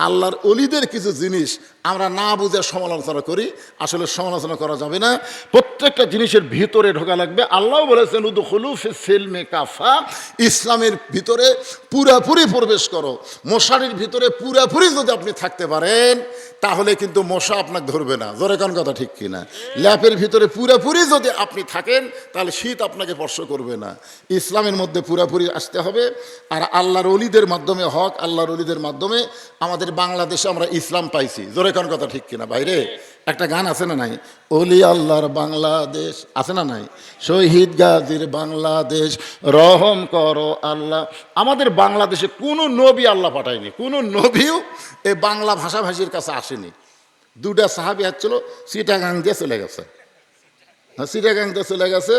আল্লাহর অলিদের কিছু জিনিস আমরা না বুঝে সমালোচনা করি, আসলে সমালোচনা করা যাবে না। প্রত্যেকটা জিনিসের ভিতরে ঢোকা লাগবে। আল্লাহ বলেছেন উদখুলু ফিস সিলমি কাফা, ইসলামের ভিতরে পুরাপুরি প্রবেশ করো। মশারির ভিতরে পুরাপুরি যদি আপনি থাকতে পারেন তাহলে কিন্তু মশা আপনাকে ধরবে না। জোরে কোন কথা ঠিক কিনা? ল্যাপের ভিতরে পুরাপুরি যদি আপনি থাকেন তাহলে শীত আপনাকে স্পর্শ করবে না। ইসলামের মধ্যে পুরাপুরি আসতে হবে। আর আল্লাহর অলিদের মাধ্যমে হক, আল্লাহর অলিদের মাধ্যমে আমাদের বাংলাদেশে আমরা ইসলাম পাইছি। জোরে কোন কথা ঠিক কিনা? বাইরে একটা গান আছে না নাই, অলি আল্লাহর বাংলাদেশ, আছে না নাই? শহীদ গাজীর বাংলাদেশ রহম করো আল্লাহ। আমাদের বাংলাদেশে কোনো নবী আল্লাহ পাঠায়নি, কোনো নবীও এই বাংলা ভাষাভাষীর কাছে আসেনি। দুটা সাহাবী আসছিল, চিটাগাং দিয়ে চলে গেছে, চিটাগাং দিয়ে চলে গেছে।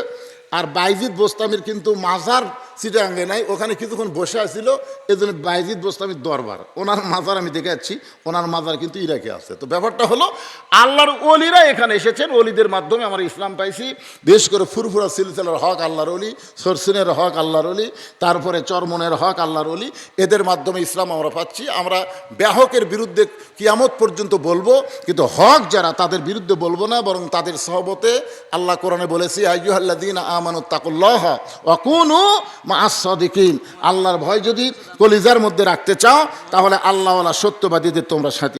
আর বাইজিদ বোস্তামির কিন্তু মাজার চিটাগাঙ্গে নাই, ওখানে কিছুক্ষণ বসে আছিল। এই জন্য বাইজিদ বোস্তামির দরবার, ওনার মাজার আমি দেখে যাচ্ছি, ওনার মাজার কিন্তু ইরাকে আছে। তো ব্যাপারটা হলো আল্লাহর অলিরা এখানে এসেছেন, অলিদের মাধ্যমে আমরা ইসলাম পাইছি। বিশেষ করে ফুরফুরা সিলসিলার হক আল্লাহর অলি, সরসিনের হক আল্লাহর অলি, তারপরে চরমনের হক আল্লাহর অলি, এদের মাধ্যমে ইসলাম আমরা পাচ্ছি। আমরা ব্যাহকের বিরুদ্ধে কিয়ামত পর্যন্ত বলবো, কিন্তু হক যারা তাদের বিরুদ্ধে বলবো না, বরং তাদের সহবতে আল্লাহ কোরআনে বলেছি আইয়ুহাল্লাযীনা আমানুত্তাকুল্লাহ ওয়া কুনু মা'আস সাদিকিন। আল্লাহর ভয় যদি কলিজার মধ্যে রাখতে চাও তাহলে আল্লাহওয়ালা সত্যবাদীদের তোমরা সাথী